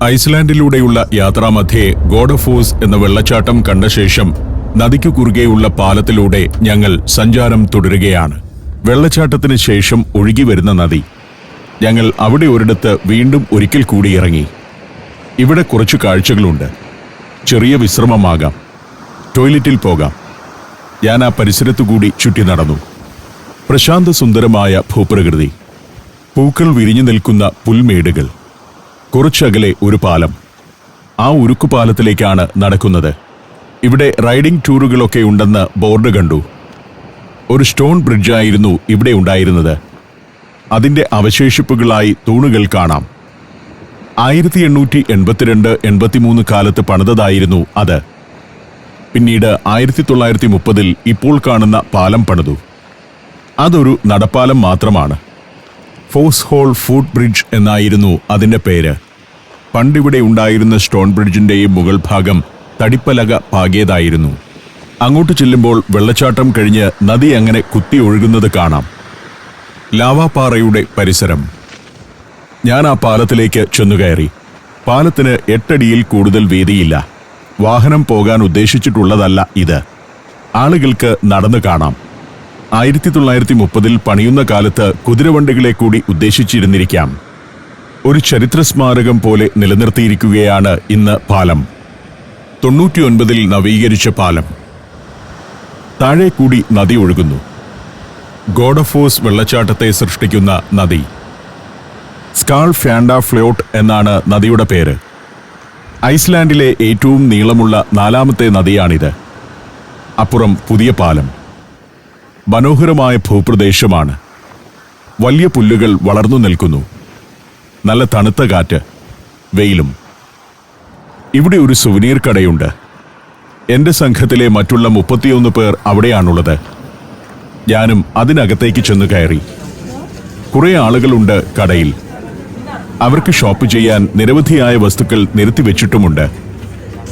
ഐസ്ലാൻഡിലൂടെയുള്ള യാത്രാമധ്യേ ഗോഡഫോസ് എന്ന വെള്ളച്ചാട്ടം കണ്ട ശേഷം നദിക്കു കുറുകെയുള്ള പാലത്തിലൂടെ ഞങ്ങൾ സഞ്ചാരം തുടരുകയാണ്. വെള്ളച്ചാട്ടത്തിന് ശേഷം ഒഴുകി വരുന്ന നദി. ഞങ്ങൾ അവിടെ ഒരിടത്ത് വീണ്ടും ഒരിക്കൽ കൂടി ഇറങ്ങി. ഇവിടെ കുറച്ചു കാഴ്ചകളുണ്ട്. ചെറിയ വിശ്രമമാകാം, ടോയ്ലറ്റിൽ പോകാം. ഞാൻ ആ പരിസരത്തുകൂടി ചുറ്റി നടന്നു. പ്രശാന്ത സുന്ദരമായ ഭൂപ്രകൃതി, പൂക്കൾ വിരിഞ്ഞു നിൽക്കുന്ന പുൽമേടുകൾ, കുറച്ചകലെ ഒരു പാലം. ആ ഉരുക്കുപാലത്തിലേക്കാണ് നടക്കുന്നത്. ഇവിടെ റൈഡിംഗ് ടൂറുകളൊക്കെ ഉണ്ടെന്ന് ബോർഡ് കണ്ടു. ഒരു സ്റ്റോൺ ബ്രിഡ്ജായിരുന്നു ഇവിടെ ഉണ്ടായിരുന്നത്. അതിൻ്റെ അവശേഷിപ്പുകളായി തൂണുകൾ കാണാം. 1882-83 കാലത്ത് പണിതതായിരുന്നു അത്. പിന്നീട് 1930-ൽ ഇപ്പോൾ കാണുന്ന പാലം പണിതു. അതൊരു നടപ്പാലം മാത്രമാണ്. ഫോസ് ഹോൾ ഫുട് ബ്രിഡ്ജ് എന്നായിരുന്നു അതിൻ്റെ പേര്. പണ്ടിവിടെ ഉണ്ടായിരുന്ന സ്റ്റോൺ ബ്രിഡ്ജിൻ്റെയും മുകൾ ഭാഗം തടിപ്പലക പാകിയതായിരുന്നു. അങ്ങോട്ട് ചെല്ലുമ്പോൾ വെള്ളച്ചാട്ടം കഴിഞ്ഞ് നദി അങ്ങനെ കുത്തി ഒഴുകുന്നത് കാണാം. ലാവാപ്പാറയുടെ പരിസരം. ഞാൻ ആ പാലത്തിലേക്ക് ചെന്നുകയറി. പാലത്തിന് 8 അടിയിൽ കൂടുതൽ വീതിയില്ല. വാഹനം പോകാൻ ഉദ്ദേശിച്ചിട്ടുള്ളതല്ല ഇത്. ആളുകൾക്ക് നടന്നു കാണാം. 1930-ൽ പണിയുന്ന കാലത്ത് കുതിരവണ്ടികളെ കൂടി ഉദ്ദേശിച്ചിരുന്നിരിക്കാം. ഒരു ചരിത്ര സ്മാരകം പോലെ നിലനിർത്തിയിരിക്കുകയാണ് ഇന്ന് പാലം. 99-ൽ നവീകരിച്ച പാലം. താഴെ കൂടി നദി ഒഴുകുന്നു. ഗോഡഫോസ് വെള്ളച്ചാട്ടത്തെ സൃഷ്ടിക്കുന്ന നദി. സ്കാൾ ഫ്യാൻഡ ഫ്ലോട്ട് എന്നാണ് നദിയുടെ പേര്. ഐസ്ലാൻഡിലെ ഏറ്റവും നീളമുള്ള 4ാമത്തെ നദിയാണിത്. അപ്പുറം പുതിയ പാലം. മനോഹരമായ ഭൂപ്രദേശമാണ്. വലിയ പുല്ലുകൾ വളർന്നു നിൽക്കുന്നു. നല്ല തണുത്ത കാറ്റ്, വെയിലും. ഇവിടെ ഒരു സുവനീർ കടയുണ്ട്. എൻ്റെ സംഘത്തിലെ മറ്റുള്ള 31 പേർ അവിടെയാണുള്ളത്. ഞാനും അതിനകത്തേക്ക് ചെന്ന് കയറി. കുറേ ആളുകളുണ്ട് കടയിൽ. അവർക്ക് ഷോപ്പ് ചെയ്യാൻ നിരവധിയായ വസ്തുക്കൾ നിരത്തിവെച്ചിട്ടുമുണ്ട്.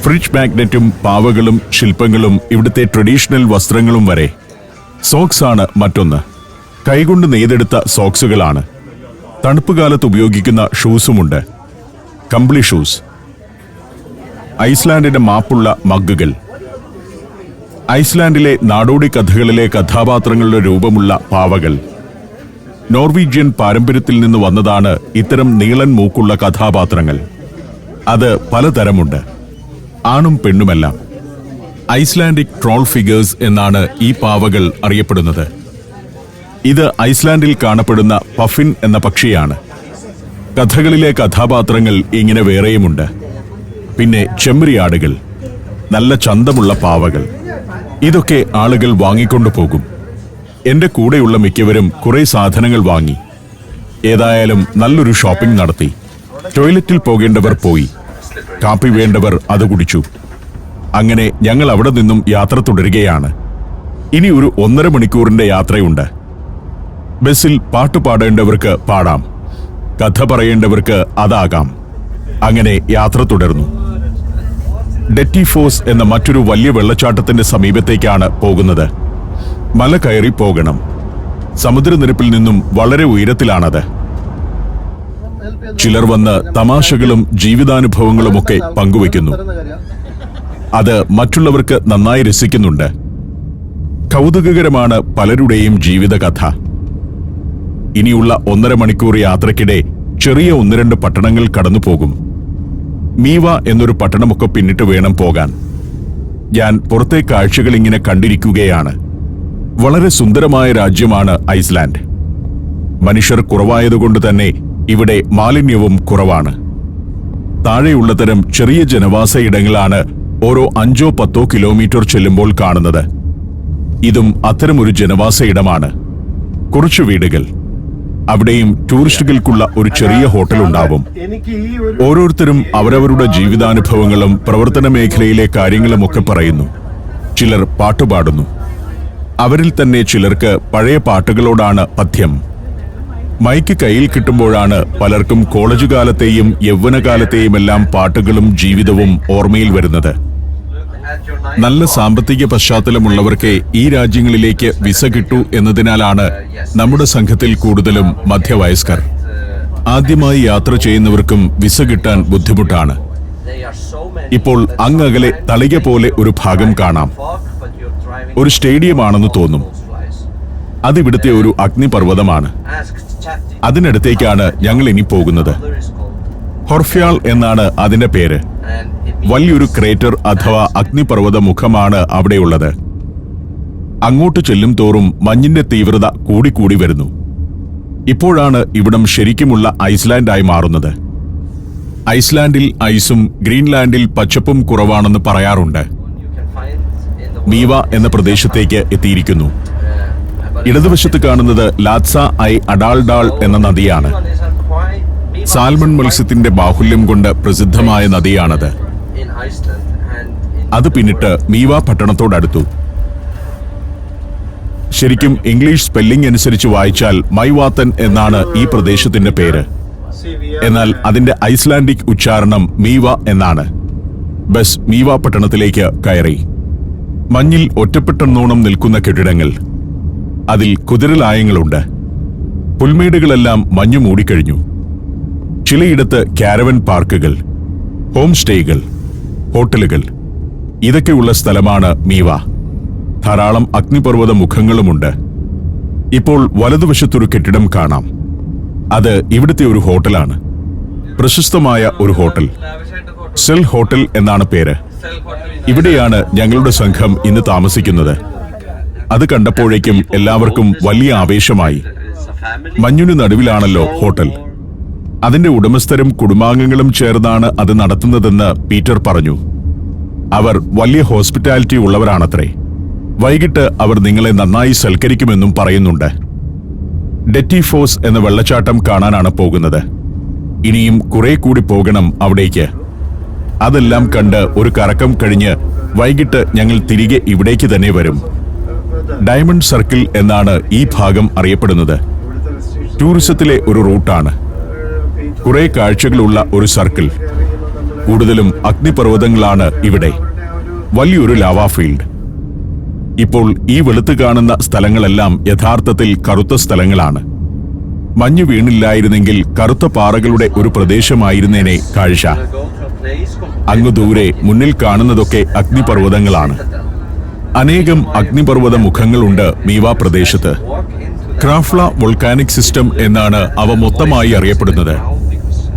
ഫ്രിഡ്ജ് മാഗ്നറ്റും പാവകളും ശില്പങ്ങളും ഇവിടുത്തെ ട്രഡീഷണൽ വസ്ത്രങ്ങളും വരെ. സോക്സ് ആണ് മറ്റൊന്ന്. കൈകൊണ്ട് നെയ്തെടുത്ത സോക്സുകളാണ്. തണുപ്പുകാലത്ത് ഉപയോഗിക്കുന്ന ഷൂസുമുണ്ട്. കമ്പിളി ഷൂസ്. ഐസ്ലാൻഡിന്റെ മാപ്പുള്ള മഗ്ഗുകൾ. ഐസ്ലാൻഡിലെ നാടോടി കഥകളിലെ കഥാപാത്രങ്ങളുടെ രൂപമുള്ള പാവകൾ. നോർവീജിയൻ പാരമ്പര്യത്തിൽ നിന്ന് വന്നതാണ് ഇത്തരം നീളൻ മൂക്കുള്ള കഥാപാത്രങ്ങൾ. അത് പലതരമുണ്ട്, ആണും പെണ്ണുമെല്ലാം. ഐസ്ലാൻഡിക് ട്രോൾ ഫിഗേഴ്സ് എന്നാണ് ഈ പാവകൾ അറിയപ്പെടുന്നത്. ഇത് ഐസ്ലാൻഡിൽ കാണപ്പെടുന്ന പഫിൻ എന്ന പക്ഷിയാണ്. കഥകളിലെ കഥാപാത്രങ്ങൾ ഇങ്ങനെ വേറെയുമുണ്ട്. പിന്നെ ചെമ്മരിയാടുകൾ, നല്ല ചന്തമുള്ള പാവകൾ. ഇതൊക്കെ ആളുകൾ വാങ്ങിക്കൊണ്ടു പോകും. എൻ്റെ കൂടെയുള്ള മിക്കവരും കുറേ സാധനങ്ങൾ വാങ്ങി. ഏതായാലും നല്ലൊരു ഷോപ്പിംഗ് നടത്തി. ടോയ്ലറ്റിൽ പോകേണ്ടവർ പോയി, കാപ്പി വേണ്ടവർ അത് കുടിച്ചു. അങ്ങനെ ഞങ്ങൾ അവിടെ നിന്നും യാത്ര തുടരുകയാണ്. ഇനി ഒരു 1.5 മണിക്കൂറിന്റെ യാത്രയുണ്ട്. ബസ്സിൽ പാട്ട് പാടേണ്ടവർക്ക് പാടാം, കഥ പറയേണ്ടവർക്ക് അതാകാം. അങ്ങനെ യാത്ര തുടർന്നു. ഡെറ്റിഫോസ് എന്ന മറ്റൊരു വലിയ വെള്ളച്ചാട്ടത്തിന്റെ സമീപത്തേക്കാണ് പോകുന്നത്. മല കയറി പോകണം. സമുദ്രനിരപ്പിൽ നിന്നും വളരെ ഉയരത്തിലാണത്. ചിലർ വന്ന് തമാശകളും ജീവിതാനുഭവങ്ങളുമൊക്കെ പങ്കുവയ്ക്കുന്നു. അത് മറ്റുള്ളവർക്ക് നന്നായി രസിക്കുന്നുണ്ട്. കൗതുകകരമാണ് പലരുടെയും ജീവിതകഥ. ഇനിയുള്ള 1.5 മണിക്കൂർ യാത്രയ്ക്കിടെ ചെറിയ 1-2 പട്ടണങ്ങൾ കടന്നു പോകും. മീവ എന്നൊരു പട്ടണമൊക്കെ പിന്നിട്ട് വേണം പോകാൻ. ഞാൻ പുറത്തെ കാഴ്ചകൾ ഇങ്ങനെ കണ്ടിരിക്കുകയാണ്. വളരെ സുന്ദരമായ രാജ്യമാണ് ഐസ്ലാൻഡ്. മനുഷ്യർ കുറവായതുകൊണ്ട് തന്നെ ഇവിടെ മാലിന്യവും കുറവാണ്. താഴെയുള്ള തരം ചെറിയ ജനവാസ ഇടങ്ങളാണ് ഓരോ 5-10 കിലോമീറ്റർ ചെല്ലുമ്പോൾ കാണുന്നത്. ഇതും അത്തരമൊരു ജനവാസ ഇടമാണ്. കുറച്ചു വീടുകൾ. അവിടെയും ടൂറിസ്റ്റുകൾക്കുള്ള ഒരു ചെറിയ ഹോട്ടൽ ഉണ്ടാവും. ഓരോരുത്തരും അവരവരുടെ ജീവിതാനുഭവങ്ങളും പ്രവർത്തന മേഖലയിലെ കാര്യങ്ങളുമൊക്കെ പറയുന്നു. ചിലർ പാട്ടുപാടുന്നു. അവരിൽ തന്നെ ചിലർക്ക് പഴയ പാട്ടുകളോടാണ് പഥ്യം. മൈക്ക് കയ്യിൽ കിട്ടുമ്പോഴാണ് പലർക്കും കോളേജ് കാലത്തെയും യൗവനകാലത്തെയുമെല്ലാം പാട്ടുകളും ജീവിതവും ഓർമ്മയിൽ വരുന്നത്. നല്ല സാമ്പത്തിക പശ്ചാത്തലമുള്ളവർക്ക് ഈ രാജ്യങ്ങളിലേക്ക് വിസ കിട്ടൂ എന്നതിനാലാണ് നമ്മുടെ സംഘത്തിൽ കൂടുതലും മധ്യവയസ്കർ. ആദ്യമായി യാത്ര ചെയ്യുന്നവർക്കും വിസ കിട്ടാൻ ബുദ്ധിമുട്ടാണ്. ഇപ്പോൾ അങ്ങകലെ തളിക പോലെ ഒരു ഭാഗം കാണാം. ഒരു സ്റ്റേഡിയമാണെന്ന് തോന്നും. അതിവിടുത്തെ ഒരു അഗ്നിപർവ്വതമാണ്. അതിനടുത്തേക്കാണ് ഞങ്ങൾ ഇനി പോകുന്നത്. ഹൊർഫ്യാൾ എന്നാണ് അതിന്റെ പേര്. വലിയൊരു ക്രേറ്റർ അഥവാ അഗ്നിപർവ്വത മുഖമാണ് അവിടെയുള്ളത്. അങ്ങോട്ട് ചെല്ലും തോറും മഞ്ഞിന്റെ തീവ്രത കൂടിക്കൂടി വരുന്നു. ഇപ്പോഴാണ് ഇവിടം ശരിക്കുമുള്ള ഐസ്ലാൻഡായി മാറുന്നത്. ഐസ്ലാൻഡിൽ ഐസും ഗ്രീൻലാൻഡിൽ പച്ചപ്പും കുറവാണെന്ന് പറയാറുണ്ട്. മീവ എന്ന പ്രദേശത്തേക്ക് എത്തിയിരിക്കുന്നു. ഇടതുവശത്ത് കാണുന്നത് ലാത്സ ഐ അഡാൾഡാൾ എന്ന നദിയാണ്. സാൽമൺ മത്സ്യത്തിന്റെ ബാഹുല്യം കൊണ്ട് പ്രസിദ്ധമായ നദിയാണത്. അത് പിന്നിട്ട് മീവ പട്ടണത്തോടടുത്തു. ശരിക്കും ഇംഗ്ലീഷ് സ്പെല്ലിംഗ് അനുസരിച്ച് വായിച്ചാൽ മൈവാത്തൻ എന്നാണ് ഈ പ്രദേശത്തിന്റെ പേര്. എന്നാൽ അതിന്റെ ഐസ്ലാൻഡിക് ഉച്ചാരണം മീവ എന്നാണ്. ബസ് മീവ പട്ടണത്തിലേക്ക് കയറി. മഞ്ഞിൽ ഒറ്റപ്പെട്ടെന്നോണം നിൽക്കുന്ന കെട്ടിടങ്ങൾ. അതിൽ കുതിരലായങ്ങളുണ്ട്. പുൽമേടുകളെല്ലാം മഞ്ഞു മൂടിക്കഴിഞ്ഞു. ചിലയിടത്ത് കാരവൻ പാർക്കുകൾ, ഹോം സ്റ്റേകൾ, ഹോട്ടലുകൾ, ഇതൊക്കെയുള്ള സ്ഥലമാണ് മീവ. ധാരാളം അഗ്നിപർവ്വത മുഖങ്ങളുമുണ്ട്. ഇപ്പോൾ വലതുവശത്തൊരു കെട്ടിടം കാണാം. അത് ഇവിടുത്തെ ഒരു ഹോട്ടലാണ്. പ്രശസ്തമായ ഒരു ഹോട്ടൽ. സെൽ ഹോട്ടൽ എന്നാണ് പേര്. ഇവിടെയാണ് ഞങ്ങളുടെ സംഘം ഇന്ന് താമസിക്കുന്നത്. അത് കണ്ടപ്പോഴേക്കും എല്ലാവർക്കും വലിയ ആവേശമായി. മഞ്ഞിനു നടുവിലാണല്ലോ ഹോട്ടൽ. അതിന്റെ ഉടമസ്ഥരും കുടുംബാംഗങ്ങളും ചേർന്നാണ് അത് നടത്തുന്നതെന്ന് പീറ്റർ പറഞ്ഞു. അവർ വലിയ ഹോസ്പിറ്റാലിറ്റി ഉള്ളവരാണത്രേ. വൈകിട്ട് അവർ നിങ്ങളെ നന്നായി സൽക്കരിക്കുമെന്നും പറയുന്നുണ്ട്. ഡെറ്റിഫോസ് എന്ന വെള്ളച്ചാട്ടം കാണാനാണ് പോകുന്നത്. ഇനിയും കുറെ കൂടി പോകണം അവിടേക്ക്. അതെല്ലാം കണ്ട് ഒരു കറക്കം കഴിഞ്ഞ് വൈകിട്ട് ഞങ്ങൾ തിരികെ ഇവിടേക്ക് തന്നെ വരും. ഡയമണ്ട് സർക്കിൾ എന്നാണ് ഈ ഭാഗം അറിയപ്പെടുന്നത്. ടൂറിസത്തിലെ ഒരു റൂട്ടാണ്. കുറെ കാഴ്ചകളുള്ള ഒരു സർക്കിൾ. കൂടുതലും അഗ്നിപർവ്വതങ്ങളാണ് ഇവിടെ. വലിയൊരു ലാവാ ഫീൽഡ്. ഇപ്പോൾ ഈ വെളുത്ത് കാണുന്ന സ്ഥലങ്ങളെല്ലാം യഥാർത്ഥത്തിൽ കറുത്ത സ്ഥലങ്ങളാണ്. മഞ്ഞു വീണില്ലായിരുന്നെങ്കിൽ കറുത്ത പാറകളുടെ ഒരു പ്രദേശമായിരുന്നേനെ കാഴ്ച. അങ്ങു ദൂരെ മുന്നിൽ കാണുന്നതൊക്കെ അഗ്നിപർവ്വതങ്ങളാണ്. അനേകം അഗ്നിപർവ്വത മുഖങ്ങളുണ്ട് മീവ പ്രദേശത്ത്. ക്രാഫ്ല വോൾക്കാനിക് സിസ്റ്റം എന്നാണ് അവ മൊത്തമായി അറിയപ്പെടുന്നത്.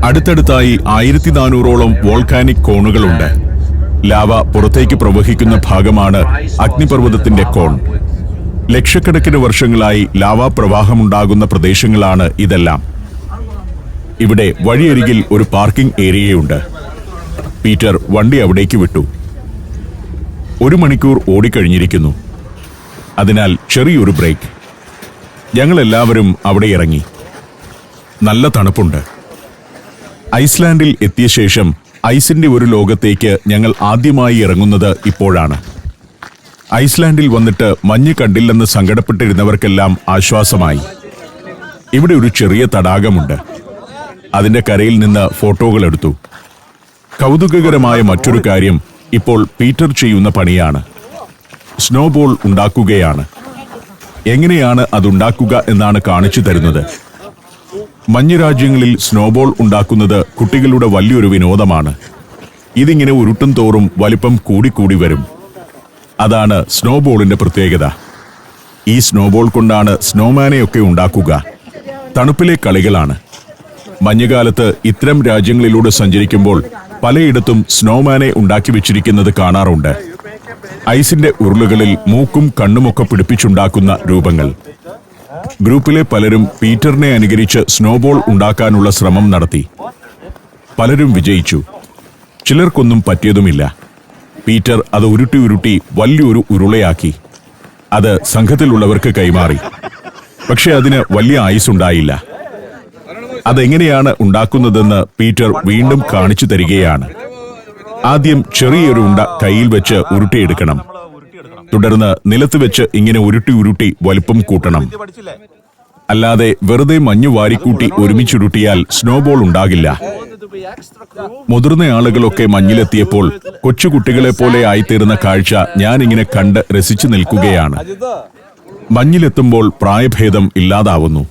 അടുത്തടുത്തായി 1400ഓളം വോൾക്കാനിക് കോണുകളുണ്ട്. ലാവ പുറത്തേക്ക് പ്രവഹിക്കുന്ന ഭാഗമാണ് അഗ്നിപർവ്വതത്തിന്റെ കോൺ. ലക്ഷക്കണക്കിന് വർഷങ്ങളായി ലാവാ പ്രവാഹമുണ്ടാകുന്ന പ്രദേശങ്ങളാണ് ഇതെല്ലാം. ഇവിടെ വഴിയരികിൽ ഒരു പാർക്കിംഗ് ഏരിയയുണ്ട്. പീറ്റർ വണ്ടി അവിടേക്ക് വിട്ടു. 1 മണിക്കൂർ ഓടിക്കഴിഞ്ഞിരിക്കുന്നു. അതിനാൽ ചെറിയൊരു ബ്രേക്ക്. ഞങ്ങളെല്ലാവരും അവിടെ ഇറങ്ങി. നല്ല തണുപ്പുണ്ട്. ഐസ്ലാൻഡിൽ എത്തിയ ശേഷം ഐസിന്റെ ഒരു ലോകത്തേക്ക് ഞങ്ങൾ ആദ്യമായി ഇറങ്ങുന്നത് ഇപ്പോഴാണ്. ഐസ്ലാൻഡിൽ വന്നിട്ട് മഞ്ഞ് കണ്ടില്ലെന്ന് സങ്കടപ്പെട്ടിരുന്നവർക്കെല്ലാം ആശ്വാസമായി. ഇവിടെ ഒരു ചെറിയ തടാകമുണ്ട്. അതിന്റെ കരയിൽ നിന്ന് ഫോട്ടോകൾ എടുത്തു. കൗതുകകരമായ മറ്റൊരു കാര്യം ഇപ്പോൾ പീറ്റർ ചെയ്യുന്ന പണിയാണ്. സ്നോബോൾ ഉണ്ടാക്കുകയാണ്. എങ്ങനെയാണ് അതുണ്ടാക്കുക എന്നാണ് കാണിച്ചു തരുന്നത്. മഞ്ഞ് രാജ്യങ്ങളിൽ സ്നോബോൾ ഉണ്ടാക്കുന്നത് കുട്ടികളുടെ വലിയൊരു വിനോദമാണ്. ഇതിങ്ങനെ ഉരുട്ടും തോറും വലിപ്പം കൂടിക്കൂടി വരും. അതാണ് സ്നോബോളിന്റെ പ്രത്യേകത. ഈ സ്നോബോൾ കൊണ്ടാണ് സ്നോമാനെയൊക്കെ ഉണ്ടാക്കുക. തണുപ്പിലെ കളികളാണ്. മഞ്ഞുകാലത്ത് ഇത്തരം രാജ്യങ്ങളിലൂടെ സഞ്ചരിക്കുമ്പോൾ പലയിടത്തും സ്നോമാനെ ഉണ്ടാക്കി വെച്ചിരിക്കുന്നത് കാണാറുണ്ട്. ഐസിന്റെ ഉരുളുകളിൽ മൂക്കും കണ്ണുമൊക്കെ പിടിപ്പിച്ചുണ്ടാക്കുന്ന രൂപങ്ങൾ. ഗ്രൂപ്പിലെ പലരും പീറ്ററിനെ അനുകരിച്ച് സ്നോബോൾ ഉണ്ടാക്കാനുള്ള ശ്രമം നടത്തി. പലരും വിജയിച്ചു. ചിലർക്കൊന്നും പറ്റിയതുമില്ല. പീറ്റർ അത് ഉരുട്ടി ഉരുട്ടി വലിയൊരു ഉരുളയാക്കി. അത് സംഘത്തിലുള്ളവർക്ക് കൈമാറി. പക്ഷെ അതിന് വലിയ ആയുസ്സുണ്ടായില്ല. അതെങ്ങനെയാണ് ഉണ്ടാക്കുന്നതെന്ന് പീറ്റർ വീണ്ടും കാണിച്ചു തരികയാണ്. ആദ്യം ചെറിയൊരു ഉണ്ട കയ്യിൽ വെച്ച് ഉരുട്ടിയെടുക്കണം. തുടർന്ന് നിലത്ത് വെച്ച് ഇങ്ങനെ ഉരുട്ടി ഉരുട്ടി വലുപ്പം കൂട്ടണം. അല്ലാതെ വെറുതെ മഞ്ഞു വാരിക്കൂട്ടി ഒരുമിച്ചുരുട്ടിയാൽ സ്നോബോൾ ഉണ്ടാകില്ല. മുതിർന്ന ആളുകളൊക്കെ മഞ്ഞിലെത്തിയപ്പോൾ കൊച്ചുകുട്ടികളെ പോലെ ആയിത്തീർന്ന കാഴ്ച ഞാനിങ്ങനെ കണ്ട് രസിച്ചു നിൽക്കുകയാണ്. മഞ്ഞിലെത്തുമ്പോൾ പ്രായഭേദം ഇല്ലാതാവുന്നു.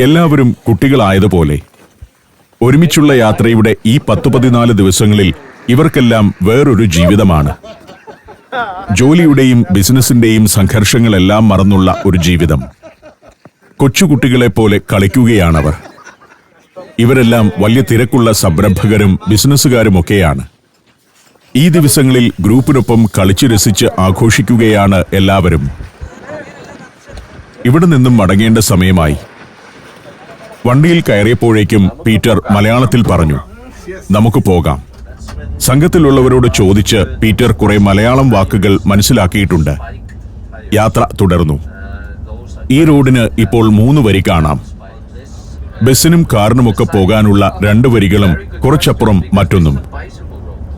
എല്ലാവരും കുട്ടികളായതുപോലെ. ഒരുമിച്ചുള്ള യാത്രയുടെ ഈ 10-14 ദിവസങ്ങളിൽ ഇവർക്കെല്ലാം വേറൊരു ജീവിതമാണ്. ജോലിയുടെയും ബിസിനസിന്റെയും സംഘർഷങ്ങളെല്ലാം മറന്നുള്ള ഒരു ജീവിതം. കൊച്ചുകുട്ടികളെപ്പോലെ കളിക്കുകയാണവർ. ഇവരെല്ലാം വലിയ തിരക്കുള്ള സംരംഭകരും ബിസിനസ്സുകാരുമൊക്കെയാണ്. ഈ ദിവസങ്ങളിൽ ഗ്രൂപ്പിനൊപ്പം കളിച്ചു രസിച്ച് ആഘോഷിക്കുകയാണ് എല്ലാവരും. ഇവിടെ നിന്നും മടങ്ങേണ്ട സമയമായി. വണ്ടിയിൽ കയറിയപ്പോഴേക്കും പീറ്റർ മലയാളത്തിൽ പറഞ്ഞു, നമുക്ക് പോകാം. സംഘത്തിലുള്ളവരോട് ചോദിച്ച് പീറ്റർ കുറെ മലയാളം വാക്കുകൾ മനസ്സിലാക്കിയിട്ടുണ്ട്. യാത്ര തുടർന്നു. ഈ റോഡിന് ഇപ്പോൾ 3 വരി കാണാം. ബസ്സിനും കാറിനുമൊക്കെ പോകാനുള്ള 2 വരികളും കുറച്ചപ്പുറം മറ്റൊന്നും.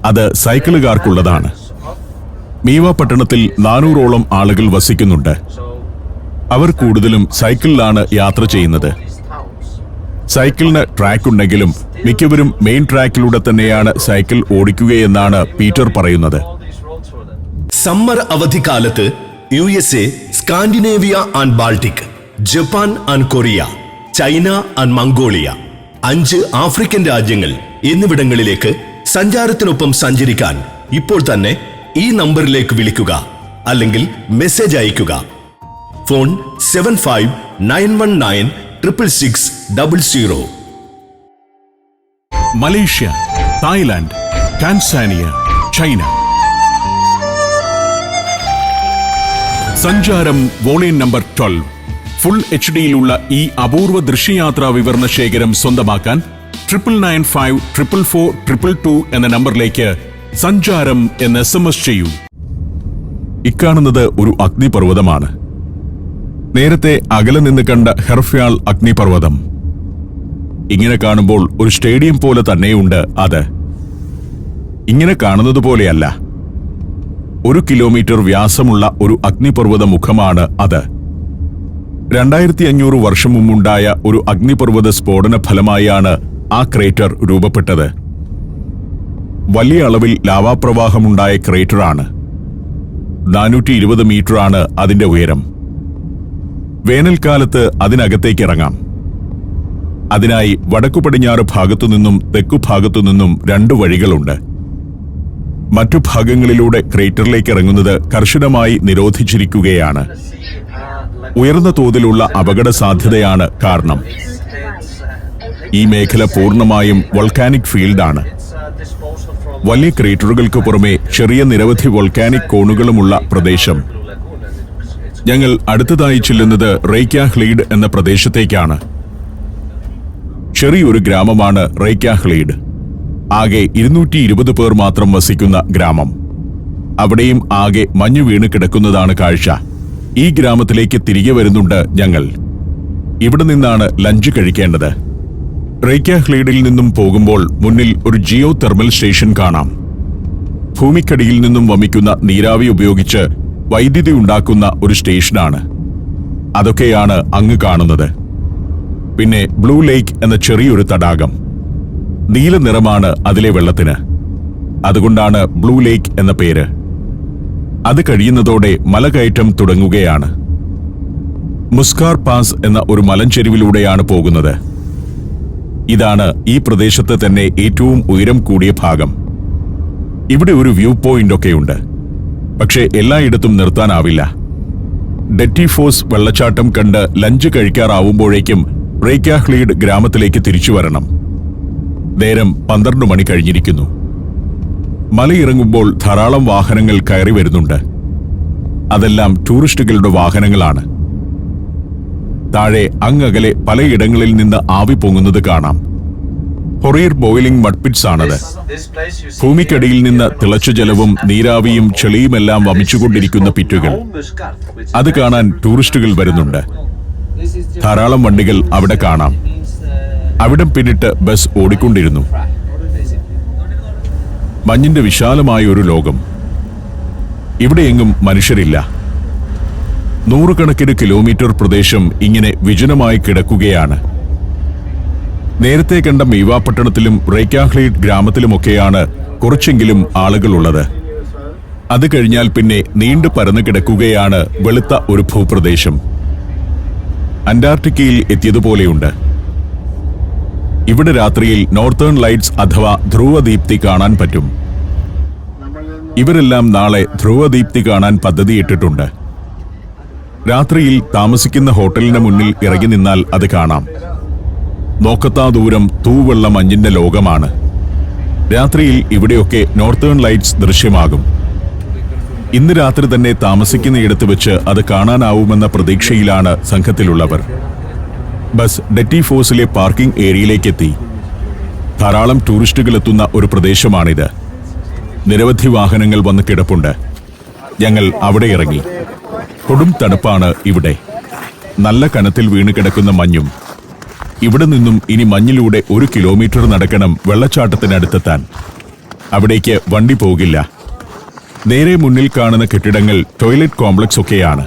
അത് സൈക്കിളുകാർക്കുള്ളതാണ്. മീവ പട്ടണത്തിൽ 400ഓളം ആളുകൾ വസിക്കുന്നുണ്ട്. അവർ കൂടുതലും സൈക്കിളിലാണ് യാത്ര ചെയ്യുന്നത്. സൈക്കിളിന് ട്രാക്ക് ഉണ്ടെങ്കിലും മിക്കവരും മെയിൻ ട്രാക്കിലൂടെ തന്നെയാണ് സൈക്കിൾ ഓടിക്കുകയെന്നാണ് പീറ്റർ പറയുന്നത്. സമ്മർ അവധിക്കാലത്ത് USA, Scandinavia and Baltic, Japan and Korea, China and Mongolia, 5 African രാജ്യങ്ങൾ എന്നിവിടങ്ങളിലേക്ക് സഞ്ചാരത്തിനൊപ്പം സഞ്ചരിക്കാൻ ഇപ്പോൾ തന്നെ ഈ നമ്പറിലേക്ക് വിളിക്കുക അല്ലെങ്കിൽ മെസ്സേജ് അയയ്ക്കുക. Phone 7591966600. Malaysia, Thailand, Tanzania, China. സഞ്ചാരം വോളിയം നമ്പർ 12. ഫുൾ HDയിലുള്ള ഈ അപൂർവ ദൃശ്യയാത്രാ വിവരണ ശേഖരം സ്വന്തമാക്കാൻ 9995444222 എന്ന നമ്പറിലേക്ക് സഞ്ചാരം എന്ന് SMS ചെയ്യൂ. ഇക്കാണുന്നത് ഒരു അഗ്നിപർവ്വതമാണ്. നേരത്തെ അകലെ നിന്ന് കണ്ട ഹെർഫ്യാൾ അഗ്നിപർവ്വതം. ഇങ്ങനെ കാണുമ്പോൾ ഒരു സ്റ്റേഡിയം പോലെ തന്നെയുണ്ട് അത്. ഇങ്ങനെ കാണുന്നത് പോലെയല്ല. 1 കിലോമീറ്റർ വ്യാസമുള്ള ഒരു അഗ്നിപർവ്വത മുഖമാണ് അത്. 2500 വർഷം മുമ്പുണ്ടായ ഒരു അഗ്നിപർവ്വത സ്ഫോടന ഫലമായാണ് ആ ക്രേറ്റർ രൂപപ്പെട്ടത്. വലിയ അളവിൽ ലാവാപ്രവാഹമുണ്ടായ ക്രേറ്ററാണ്. 420 മീറ്ററാണ് അതിന്റെ ഉയരം. വേനൽക്കാലത്ത് അതിനകത്തേക്ക് ഇറങ്ങാം. അതിനായി വടക്കു പടിഞ്ഞാറ് ഭാഗത്തുനിന്നും തെക്കു ഭാഗത്തുനിന്നും 2 വഴികളുണ്ട്. മറ്റു ഭാഗങ്ങളിലൂടെ ക്രേറ്ററിലേക്ക് ഇറങ്ങുന്നത് കർശനമായി നിരോധിച്ചിരിക്കുകയാണ്. ഉയർന്ന തോതിലുള്ള അപകട സാധ്യതയാണ് കാരണം. ഈ മേഖല പൂർണ്ണമായും വോൾക്കാനിക് ഫീൽഡാണ്. വലിയ ക്രേറ്ററുകൾക്ക് പുറമെ ചെറിയ നിരവധി വോൾക്കാനിക് കോണുകളുമുള്ള പ്രദേശം. ഞങ്ങൾ അടുത്തതായി ചെല്ലുന്നത് റെയ്ക്യാഹ്ലീഡ് എന്ന പ്രദേശത്തേക്കാണ്. ചെറിയൊരു ഗ്രാമമാണ് റെയ്ക്യാഹ്ലീഡ്. ആകെ 220 പേർ മാത്രം വസിക്കുന്ന ഗ്രാമം. അവിടെയും ആകെ മഞ്ഞു വീണ് കിടക്കുന്നതാണ് കാഴ്ച. ഈ ഗ്രാമത്തിലേക്ക് തിരികെ വരുന്നുണ്ട് ഞങ്ങൾ. ഇവിടെ നിന്നാണ് ലഞ്ച് കഴിക്കേണ്ടത്. റെയ്ക്യാഹ്ലീഡിൽ നിന്നും പോകുമ്പോൾ മുന്നിൽ ഒരു ജിയോ തെർമൽ സ്റ്റേഷൻ കാണാം. ഭൂമിക്കടിയിൽ നിന്നും വമിക്കുന്ന നീരാവി ഉപയോഗിച്ച് വൈദ്യുതി ഉണ്ടാക്കുന്ന ഒരു സ്റ്റേഷനാണ്. അതൊക്കെയാണ് അങ്ങ് കാണുന്നത്. പിന്നെ ബ്ലൂ ലേക്ക് എന്ന ചെറിയൊരു തടാകം. നീല നിറമാണ് അതിലെ വെള്ളത്തിന്. അതുകൊണ്ടാണ് ബ്ലൂ ലേക്ക് എന്ന പേര്. അത് കഴിയുന്നതോടെ മലകയറ്റം തുടങ്ങുകയാണ്. മുസ്കാർ പാസ് എന്ന ഒരു മലഞ്ചെരിവിലൂടെയാണ് പോകുന്നത്. ഇതാണ് ഈ പ്രദേശത്ത് തന്നെ ഏറ്റവും ഉയരം കൂടിയ ഭാഗം. ഇവിടെ ഒരു വ്യൂ പോയിന്റ് ഒക്കെയുണ്ട്. പക്ഷേ എല്ലായിടത്തും നിർത്താനാവില്ല. ഡെറ്റിഫോസ് വെള്ളച്ചാട്ടം കണ്ട് ലഞ്ച് കഴിക്കാറാവുമ്പോഴേക്കും റെയ്ക്യാഹ്ലീഡ് ഗ്രാമത്തിലേക്ക് തിരിച്ചു വരണം. നേരം 12 മണി കഴിഞ്ഞിരിക്കുന്നു. മലയിറങ്ങുമ്പോൾ ധാരാളം വാഹനങ്ങൾ കയറി വരുന്നുണ്ട്. അതെല്ലാം ടൂറിസ്റ്റുകളുടെ വാഹനങ്ങളാണ്. താഴെ അങ്ങകലെ പലയിടങ്ങളിൽ നിന്ന് ആവി പൊങ്ങുന്നത് കാണാം. ഹൊറീർ ബോയിലിംഗ് മഡ്പിറ്റ്സ് ആണത്. ഭൂമിക്കടിയിൽ നിന്ന് തിളച്ച ജലവും നീരാവിയും ചെളിയുമെല്ലാം വമിച്ചുകൊണ്ടിരിക്കുന്ന പിറ്റുകൾ. അത് കാണാൻ ടൂറിസ്റ്റുകൾ വരുന്നുണ്ട്. ധാരാളം വണ്ടികൾ അവിടെ കാണാം. അവിടം പിന്നിട്ട് ബസ് ഓടിക്കൊണ്ടിരുന്നു. മഞ്ഞിന്റെ വിശാലമായ ഒരു ലോകം. ഇവിടെയെങ്ങും മനുഷ്യരില്ല. 100 കണക്കിന് കിലോമീറ്റർ പ്രദേശം ഇങ്ങനെ വിജനമായി കിടക്കുകയാണ്. നേരത്തെ കണ്ട മീവ പട്ടണത്തിലും റെയ്ക്യാഹ്ലീഡ് ഗ്രാമത്തിലുമൊക്കെയാണ് കുറച്ചെങ്കിലും ആളുകളുള്ളത്. അത് കഴിഞ്ഞാൽ പിന്നെ നീണ്ടു പരന്നു കിടക്കുകയാണ് വെളുത്ത ഒരു ഭൂപ്രദേശം. അന്റാർട്ടിക്കയിൽ എത്തിയതുപോലെയുണ്ട്. ഇവിടെ രാത്രിയിൽ നോർത്തേൺ ലൈറ്റ്സ് അഥവാ ധ്രുവദീപ്തി കാണാൻ പറ്റും. ഇവരെല്ലാം നാളെ ധ്രുവദീപ്തി കാണാൻ പദ്ധതിയിട്ടിട്ടുണ്ട്. രാത്രിയിൽ താമസിക്കുന്ന ഹോട്ടലിന് മുന്നിൽ ഇറങ്ങി നിന്നാൽ അത് കാണാം. നോക്കത്താ ദൂരം തൂവെള്ള മഞ്ഞിന്റെ ലോകമാണ്. രാത്രിയിൽ ഇവിടെയൊക്കെ നോർത്തേൺ ലൈറ്റ്സ് ദൃശ്യമാകും. ഇന്ന് രാത്രി തന്നെ താമസിക്കുന്നയിടത്ത് വെച്ച് അത് കാണാനാവുമെന്ന പ്രതീക്ഷയിലാണ് സംഘത്തിലുള്ളവർ. Bus ഡെറ്റി ഫോഴ്സിലെ parking ഏരിയയിലേക്കെത്തി. ധാരാളം ടൂറിസ്റ്റുകൾ എത്തുന്ന ഒരു പ്രദേശമാണിത്. നിരവധി വാഹനങ്ങൾ വന്ന് കിടപ്പുണ്ട്. ഞങ്ങൾ അവിടെ ഇറങ്ങി. കൊടും തണുപ്പാണ് ഇവിടെ. നല്ല കനത്തിൽ വീണ് കിടക്കുന്ന മഞ്ഞും. ഇവിടെ നിന്നും ഇനി മഞ്ഞിലൂടെ 1 കിലോമീറ്റർ നടക്കണം വെള്ളച്ചാട്ടത്തിനടുത്തെത്താൻ. അവിടേക്ക് വണ്ടി പോകില്ല. നേരെ മുന്നിൽ കാണുന്ന കെട്ടിടങ്ങൾ ടോയ്ലറ്റ് കോംപ്ലക്സ് ഒക്കെയാണ്.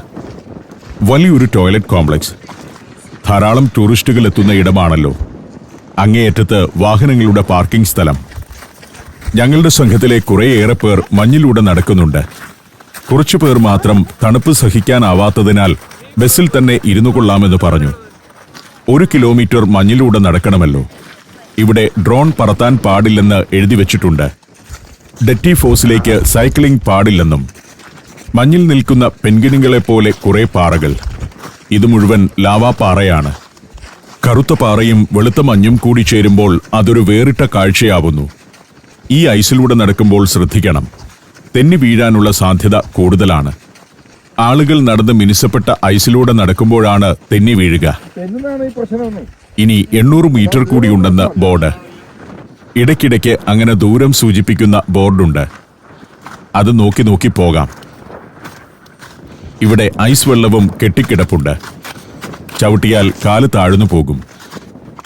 വലിയൊരു ടോയ്ലറ്റ് കോംപ്ലക്സ്. ധാരാളം ടൂറിസ്റ്റുകൾ എത്തുന്ന ഇടമാണല്ലോ. അങ്ങേയറ്റത്ത് വാഹനങ്ങളുടെ പാർക്കിംഗ് സ്ഥലം. ഞങ്ങളുടെ സംഘത്തിലെ കുറേയേറെ പേർ മഞ്ഞിലൂടെ നടക്കുന്നുണ്ട്. കുറച്ചു പേർ മാത്രം തണുപ്പ് സഹിക്കാനാവാത്തതിനാൽ ബസ്സിൽ തന്നെ ഇരുന്നു കൊള്ളാമെന്ന് പറഞ്ഞു. 1 കിലോമീറ്റർ മഞ്ഞിലൂടെ നടക്കണമല്ലോ. ഇവിടെ ഡ്രോൺ പറത്താൻ പാടില്ലെന്ന് എഴുതി വെച്ചിട്ടുണ്ട്. ഡെറ്റി ഫോഴ്സിലേക്ക് സൈക്ലിംഗ് പാടില്ലെന്നും. മഞ്ഞിൽ നിൽക്കുന്ന പെൻഗിനുകളെപ്പോലെ കുറെ പാറകൾ. ഇത് മുഴുവൻ ലാവാപ്പാറയാണ്. കറുത്ത പാറയും വെളുത്ത മഞ്ഞും കൂടി ചേരുമ്പോൾ അതൊരു വേറിട്ട കാഴ്ചയാവുന്നു. ഈ ഐസിലൂടെ നടക്കുമ്പോൾ ശ്രദ്ധിക്കണം. തെന്നി വീഴാനുള്ള സാധ്യത കൂടുതലാണ്. ആളുകൾ നടന്ന് മിനുസപ്പെട്ട ഐസിലൂടെ നടക്കുമ്പോഴാണ് തെന്നി വീഴുക. ഇനി 800 മീറ്റർ കൂടിയുണ്ടെന്ന് ബോർഡ്. ഇടയ്ക്കിടയ്ക്ക് അങ്ങനെ ദൂരം സൂചിപ്പിക്കുന്ന ബോർഡുണ്ട്. അത് നോക്കി നോക്കി പോകാം. ഇവിടെ ഐസ് വെള്ളവും കെട്ടിക്കിടപ്പുണ്ട്. ചവിട്ടിയാൽ കാല് താഴ്ന്നു പോകും.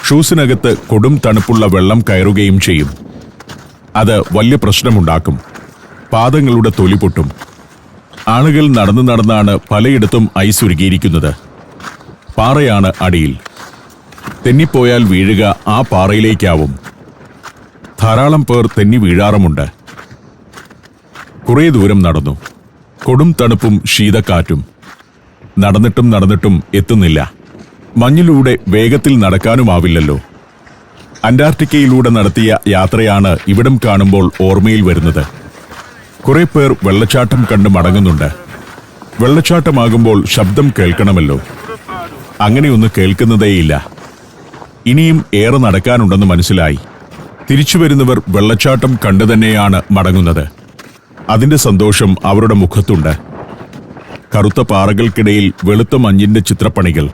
ഷൂസിനകത്ത് കൊടും തണുപ്പുള്ള വെള്ളം കയറുകയും ചെയ്യും. അത് വലിയ പ്രശ്നമുണ്ടാക്കും. പാദങ്ങളുടെ തൊലി പൊട്ടും. ആളുകൾ നടന്നു നടന്നാണ് പലയിടത്തും ഐസ് ഉരുകിയിരിക്കുന്നത്. പാറയാണ് അടിയിൽ. തെന്നിപ്പോയാൽ വീഴുക ആ പാറയിലേക്കാവും. ധാരാളം പേർ തെന്നി വീഴാറുമുണ്ട്. കുറേ ദൂരം നടന്നു. കൊടും തണുപ്പും ശീതക്കാറ്റും. നടന്നിട്ടും എത്തുന്നില്ല. മഞ്ഞിലൂടെ വേഗത്തിൽ നടക്കാനുമാവില്ലല്ലോ. അന്റാർട്ടിക്കയിലൂടെ നടത്തിയ യാത്രയാണ് ഇവിടം കാണുമ്പോൾ ഓർമ്മയിൽ വരുന്നത്. കുറെ പേർ വെള്ളച്ചാട്ടം കണ്ട് മടങ്ങുന്നുണ്ട്. വെള്ളച്ചാട്ടമാകുമ്പോൾ ശബ്ദം കേൾക്കണമല്ലോ. അങ്ങനെയൊന്ന് കേൾക്കുന്നതേയില്ല. ഇനിയും ഏറെ നടക്കാനുണ്ടെന്ന് മനസ്സിലായി. തിരിച്ചു വരുന്നവർ വെള്ളച്ചാട്ടം കണ്ടു തന്നെയാണ് മടങ്ങുന്നത്. അതിന്റെ സന്തോഷം അവരുടെ മുഖത്തുണ്ട്. കറുത്ത പാറകൾക്കിടയിൽ വെളുത്ത മഞ്ഞിന്റെ ചിത്രപ്പണികൾ.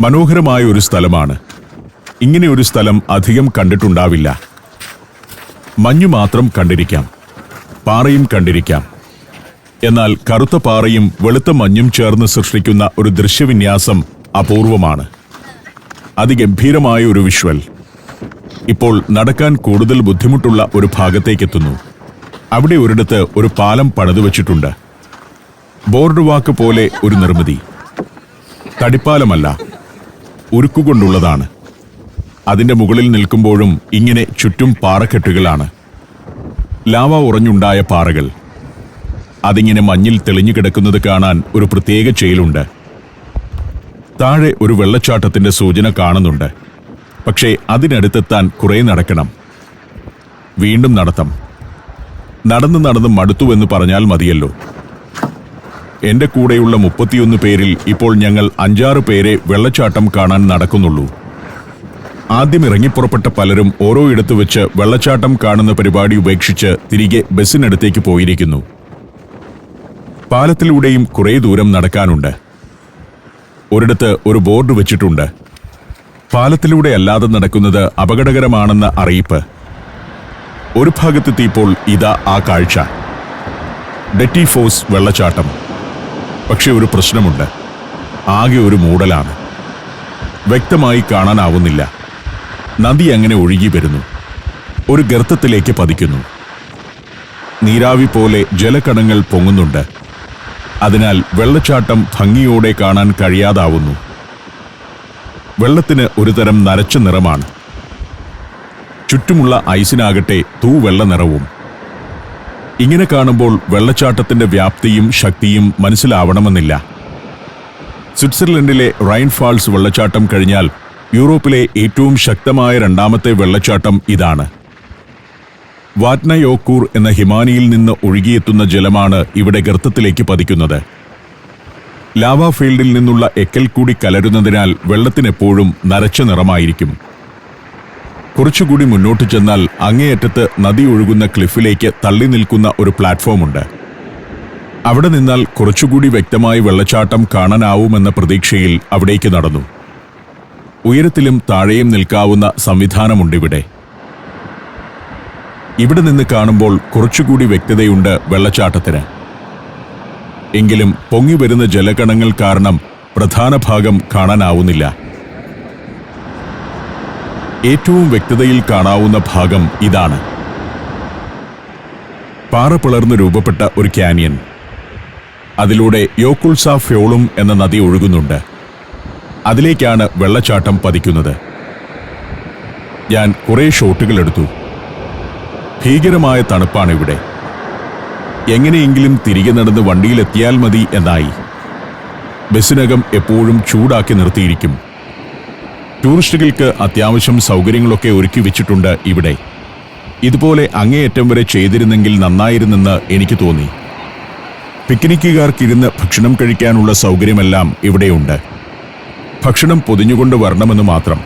മനോഹരമായ ഒരു സ്ഥലമാണ്. ഇങ്ങനെയൊരു സ്ഥലം അധികം കണ്ടിട്ടുണ്ടാവില്ല. മഞ്ഞു മാത്രം കണ്ടിരിക്കാം, പാറയും കണ്ടിരിക്കാം. എന്നാൽ കറുത്ത പാറയും വെളുത്ത മഞ്ഞും ചേർന്ന് സൃഷ്ടിക്കുന്ന ഒരു ദൃശ്യവിന്യാസം അപൂർവമാണ്. അതിഗംഭീരമായ ഒരു വിഷ്വൽ. ഇപ്പോൾ നടക്കാൻ കൂടുതൽ ബുദ്ധിമുട്ടുള്ള ഒരു ഭാഗത്തേക്കെത്തുന്നു. അവിടെ ഒരിടത്ത് ഒരു പാലം പണിതുവച്ചിട്ടുണ്ട്. ബോർഡ് വാക്ക് പോലെ ഒരു നിർമ്മിതി. തടിപ്പാലമല്ല, ഉരുക്കുകൊണ്ടുള്ളതാണ്. അതിന്റെ മുകളിൽ നിൽക്കുമ്പോഴും ഇങ്ങനെ ചുറ്റും പാറക്കെട്ടുകളാണ്. ലാവ ഉറഞ്ഞുണ്ടായ പാറകൾ. അതിങ്ങനെ മഞ്ഞിൽ തെളിഞ്ഞു കിടക്കുന്നത് കാണാൻ ഒരു പ്രത്യേക ചേലുണ്ട്. താഴെ ഒരു വെള്ളച്ചാട്ടത്തിന്റെ സൂചന കാണുന്നുണ്ട്. പക്ഷേ അതിനടുത്തെത്താൻ കുറെ നടക്കണം. വീണ്ടും നടത്തം. നടന്ന് മടുത്തുവെന്ന് പറഞ്ഞാൽ മതിയല്ലോ. എന്റെ കൂടെയുള്ള 31 പേരിൽ ഇപ്പോൾ ഞങ്ങൾ 5-6 പേരെ വെള്ളച്ചാട്ടം കാണാൻ നടക്കുന്നുള്ളൂ. ആദ്യം ഇറങ്ങിപ്പുറപ്പെട്ട പലരും ഓരോ ഇടത്ത് വെച്ച് വെള്ളച്ചാട്ടം കാണുന്ന പരിപാടി ഉപേക്ഷിച്ച് തിരികെ ബസ്സിനടുത്തേക്ക് പോയിരിക്കുന്നു. പാലത്തിലൂടെയും കുറേ ദൂരം നടക്കാനുണ്ട്. ഒരിടത്ത് ഒരു ബോർഡ് വെച്ചിട്ടുണ്ട്. പാലത്തിലൂടെ അല്ലാതെ നടക്കുന്നത് അപകടകരമാണെന്ന അറിയിപ്പ്. ഒരു ഭാഗത്തെത്തിയപ്പോൾ ഇതാ ആ കാഴ്ച. ഡെറ്റി ഫോഴ്സ് വെള്ളച്ചാട്ടം. പക്ഷെ ഒരു പ്രശ്നമുണ്ട്. ആകെ ഒരു മൂടലാണ്. വ്യക്തമായി കാണാനാവുന്നില്ല. നദി അങ്ങനെ ഒഴുകി വരുന്നു. ഒരു ഗർത്തത്തിലേക്ക് പതിക്കുന്നു. നീരാവി പോലെ ജലകണങ്ങൾ പൊങ്ങുന്നുണ്ട്. അതിനാൽ വെള്ളച്ചാട്ടം ഭംഗിയോടെ കാണാൻ കഴിയാതാവുന്നു. വെള്ളത്തിന് ഒരുതരം നരച്ച നിറമാണ്. ചുറ്റുമുള്ള ഐസിനാകട്ടെ തൂവെള്ള നിറവും. ഇങ്ങനെ കാണുമ്പോൾ വെള്ളച്ചാട്ടത്തിന്റെ വ്യാപ്തിയും ശക്തിയും മനസ്സിലാവണമെന്നില്ല. സ്വിറ്റ്സർലൻഡിലെ റൈൻ ഫാൾസ് വെള്ളച്ചാട്ടം കഴിഞ്ഞാൽ യൂറോപ്പിലെ ഏറ്റവും ശക്തമായ രണ്ടാമത്തെ വെള്ളച്ചാട്ടം ഇതാണ്. വാറ്റ്നയോക്കൂർ എന്ന ഹിമാനിയിൽ നിന്ന് ഒഴുകിയെത്തുന്ന ജലമാണ് ഇവിടെ ഗർത്തത്തിലേക്ക് പതിക്കുന്നത്. ലാവാ ഫീൽഡിൽ നിന്നുള്ള എക്കൽ കൂടി കലരുന്നതിനാൽ വെള്ളത്തിനെപ്പോഴും നരച്ച നിറമായിരിക്കും. കുറച്ചുകൂടി മുന്നോട്ട് ചെന്നാൽ അങ്ങേയറ്റത്ത് നദി ഒഴുകുന്ന ക്ലിഫിലേക്ക് തള്ളി നിൽക്കുന്ന ഒരു പ്ലാറ്റ്ഫോമുണ്ട്. അവിടെ നിന്നാൽ കുറച്ചുകൂടി വ്യക്തമായി വെള്ളച്ചാട്ടം കാണാനാവുമെന്ന പ്രതീക്ഷയിൽ അവിടേക്ക് നടന്നു. ഉയരത്തിലും താഴെയും നിൽക്കാവുന്ന സംവിധാനമുണ്ടിവിടെ. ഇവിടെ നിന്ന് കാണുമ്പോൾ കുറച്ചുകൂടി വ്യക്തതയുണ്ട് വെള്ളച്ചാട്ടത്തിന്. എങ്കിലും പൊങ്ങിവരുന്ന ജലകണങ്ങൾ കാരണം പ്രധാന ഭാഗം കാണാനാവുന്നില്ല. ഏറ്റവും വ്യക്തതയിൽ കാണാവുന്ന ഭാഗം ഇതാണ്. പാറ പിളർന്ന് രൂപപ്പെട്ട ഒരു ക്യാനിയൻ. അതിലൂടെ യോക്കുൾസ ഫ്യോളും എന്ന നദി ഒഴുകുന്നുണ്ട്. അതിലേക്കാണ് വെള്ളച്ചാട്ടം പതിക്കുന്നത്. ഞാൻ കുറേ ഷോട്ടുകൾ എടുത്തു. ഭീകരമായ തണുപ്പാണിവിടെ. എങ്ങനെയെങ്കിലും തിരികെ നടന്ന് വണ്ടിയിലെത്തിയാൽ മതി എന്നായി. ബസ്സിനകം എപ്പോഴും ചൂടാക്കി നിർത്തിയിരിക്കും. ടൂറിസ്റ്റുകൾക്ക് അത്യാവശ്യം സൗകര്യങ്ങളൊക്കെ ഒരുക്കി വെച്ചിട്ടുണ്ട് ഇവിടെ. ഇതുപോലെ അങ്ങേയറ്റം വരെ ചെയ്തിരുന്നെങ്കിൽ നന്നായിരുന്നെന്ന് എനിക്ക് തോന്നി. പിക്നിക്കുകാർക്കിരുന്ന് ഭക്ഷണം കഴിക്കാനുള്ള സൗകര്യമെല്ലാം ഇവിടെയുണ്ട്. ഭക്ഷണം പൊതിഞ്ഞുകൊണ്ട് വരണമെന്ന് മാത്രം.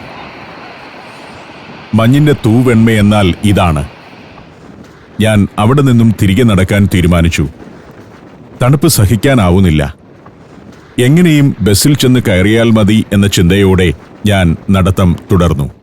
മഞ്ഞിന്റെ തൂവെണ്മയെന്നാൽ ഇതാണ്. ഞാൻ അവിടെ നിന്നും തിരികെ നടക്കാൻ തീരുമാനിച്ചു. തണുപ്പ് സഹിക്കാനാവുന്നില്ല. എങ്ങനെയും ബസ്സിൽ ചെന്ന് കയറിയാൽ മതി എന്ന ചിന്തയോടെ ഞാൻ നടത്തം തുടർന്നു.